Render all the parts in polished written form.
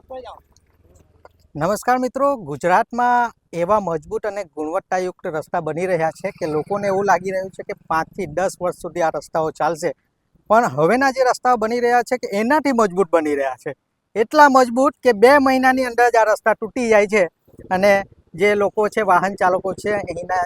નમસ્કાર મિત્રો, ગુજરાતમાં એવા મજબૂત અને ગુણવત્તાયુક્ત રસ્તા બની રહ્યા છે કે લોકોને એવું લાગી રહ્યું છે કે 5 થી 10 વર્ષ સુધી આ રસ્તાઓ ચાલશે, પણ હવેના જે રસ્તાઓ બની રહ્યા છે કે એનાથી મજબૂત બની રહ્યા છે. એટલા મજબૂત કે 2 મહિનાની અંદર જ આ રસ્તા તૂટી જાય છે અને જે લોકો છે, વાહન ચાલકો છે, અહીંના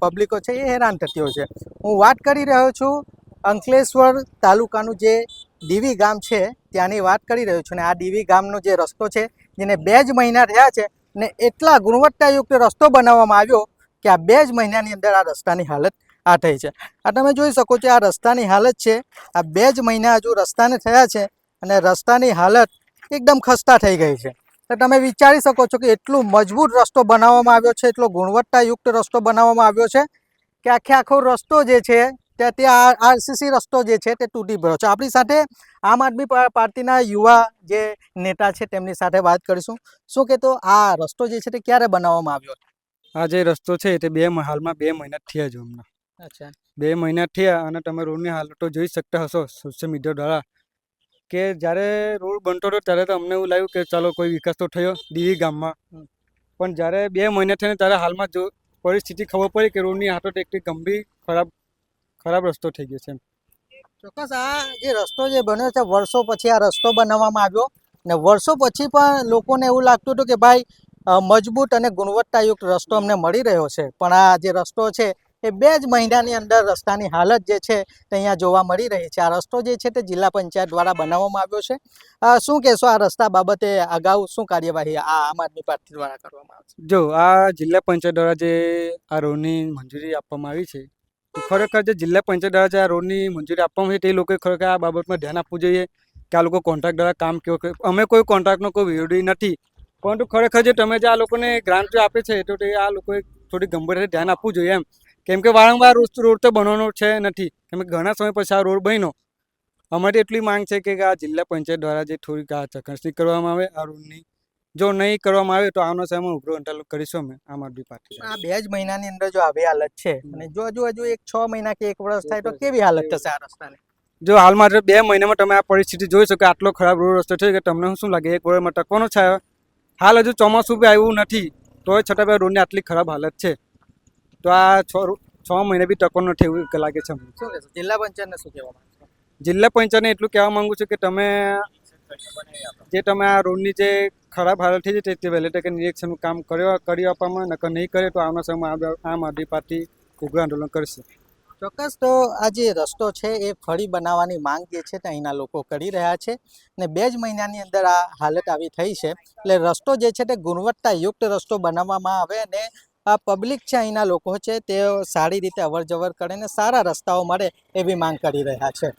પબ્લિકો છે, એ હેરાન થતી હોય છે. હું વાત કરી રહ્યો છું અંકલેશ્વર તાલુકાનું જે ડીવી ગામ છે ત્યાંની વાત કરી રહ્યો છું. ને આ ડીવી ગામનો જે રસ્તો છે જેને 2 જ મહિના થયા છે ને એટલા ગુણવત્તાયુક્ત રસ્તો બનાવવામાં આવ્યો કે આ 2 જ મહિનાની અંદર આ રસ્તાની હાલત આ થઈ છે. આ તમે જોઈ શકો છો, આ રસ્તાની હાલત છે. આ 2 જ મહિના હજુ રસ્તાને થયા છે અને રસ્તાની હાલત એકદમ ખસ્તા થઈ ગઈ છે. તો તમે વિચારી શકો છો કે એટલું મજબૂત રસ્તો બનાવવામાં આવ્યો છે, એટલો ગુણવત્તાયુક્ત રસ્તો બનાવવામાં આવ્યો છે કે આખો રસ્તો જે છે ત્યાં આરસીસી રસ્તો જે છે તે તૂટી પડ્યો છે. આપણી સાથે આમ આદમી પાર્ટીના યુવા જે નેતા છે તેમની સાથે વાત કરીશું. શું કે તો આ રસ્તો જે છે તે ક્યારે બનાવવામાં આવ્યો? આ જે રસ્તો છે તે હાલમાં 2 મહિના થયા છે. હમણાં અચ્છા, 2 મહિના થયા અને તમે રોડની હાલતો જોઈ શકતા હશો સોશિયલ મીડિયા દ્વારા કે જ્યારે રોડ બનતો હતો ત્યારે તો અમને એવું લાગ્યું કે ચાલો કોઈ વિકાસ તો થયો ડીવી ગામમાં, પણ જ્યારે 2 મહિના થયા ત્યારે હાલમાં જો પરિસ્થિતિ ખબર પડી કે રોડની હાલત એટલી ગંભીર ખરાબ રસ્તો થઈ ગયો છે. ચોક્કસ આ જે રસ્તો જે બન્યો છે, વર્ષો પછી આ રસ્તો બનાવવામાં આવ્યો ને વર્ષો પછી પણ લોકોને એવું લાગતું હતું કે ભાઈ મજબૂત અને ગુણવત્તાયુક્ત રસ્તો અમને મળી રહ્યો છે, પણ આ જે રસ્તો છે એ 2 જ મહિનાની અંદર રસ્તાની હાલત જે છે તે અહીંયા જોવા મળી રહી છે. આ રસ્તો જે છે તે જિલ્લા પંચાયત દ્વારા બનાવવામાં આવ્યો છે. શું કહેશો આ રસ્તા બાબતે? અગાઉ શું કાર્યવાહી આમ આદમી પાર્ટી દ્વારા કરવામાં આવશે? જો આ જિલ્લા પંચાયત દ્વારા જે આ રોડની મંજૂરી આપવામાં આવી છે, તો ખરેખર જે જિલ્લા પંચાયત દ્વારા જે આ રોડની મંજૂરી આપવામાં આવી તે લોકોએ ખરેખર આ બાબતમાં ધ્યાન આપવું જોઈએ કે આ લોકો કોન્ટ્રાક્ટ દ્વારા કામ કેવું કરે. અમે કોઈ કોન્ટ્રાક્ટનો કોઈ વિરોધી નથી, પરંતુ ખરેખર જે તમે જે આ લોકોને ગ્રાન્ટ જો આપે છે તો તે આ લોકોએ થોડી ગંભીરતાથી ધ્યાન આપવું જોઈએ એમ. કેમ કે વારંવાર રોડ તો બનવાનો છે નથી, કેમ કે ઘણા સમય પછી આ રોડ બન્યો. અમારી એટલી માંગ છે કે આ જિલ્લા પંચાયત દ્વારા જે થોડીક આ ચકાસણી કરવામાં આવે આ રોડની, જો નહીં કરવામાં આવે તો આવનાર સમયમાં ઉગ્ર આંદોલન કરીશું અમે આમ આદમી પાર્ટી. આ 2 જ મહિનાની અંદર જો આવી હાલત છે અને જો હજુ 6 મહિના કે 1 વર્ષ થાય તો કેવી હાલત થશે આ રસ્તાની? જો હાલમાં 2 મહિનામાં તમે આ પરિસ્થિતિ જોઈ શકો, આટલો ખરાબ રોડ રસ્તો છે કે તમને શું લાગે 1 વર્ષમાં ટકવાનો છે? હાલ હજુ ચોમાસું બી આવ્યું નથી તોય છતાં બી રોડની આટલી ખરાબ હાલત છે, તો આ 6 મહિના બી ટકવાનો નથી એવું લાગે છે. શું કહેશો જિલ્લા પંચાયતને શું કહેવા માંગો છો? જિલ્લા પંચાયતને એટલું કહેવા માંગુ છું કે તમે આ રોડની જે ખરાબ હાલત થઈ છે તે વહેલી તકે નિરીક્ષણનું કામ કરી આપવામાં, નકર નહીં કરે તો આવનાર સમયમાં આમ આદમી પાર્ટી ઉગ્ર આંદોલન કરશે. ચોક્કસ. તો આ જે રસ્તો છે એ ફરી બનાવવાની માંગ જે છે તે અહીંના લોકો કરી રહ્યા છે ને 2 જ મહિનાની અંદર આ હાલત આવી થઈ છે. એટલે રસ્તો જે છે તે ગુણવત્તાયુક્ત રસ્તો બનાવવામાં આવે અને આ પબ્લિક છે, અહીંના લોકો છે, તેઓ સારી રીતે અવર જવર કરે ને સારા રસ્તાઓ મળે એવી માંગ કરી રહ્યા છે.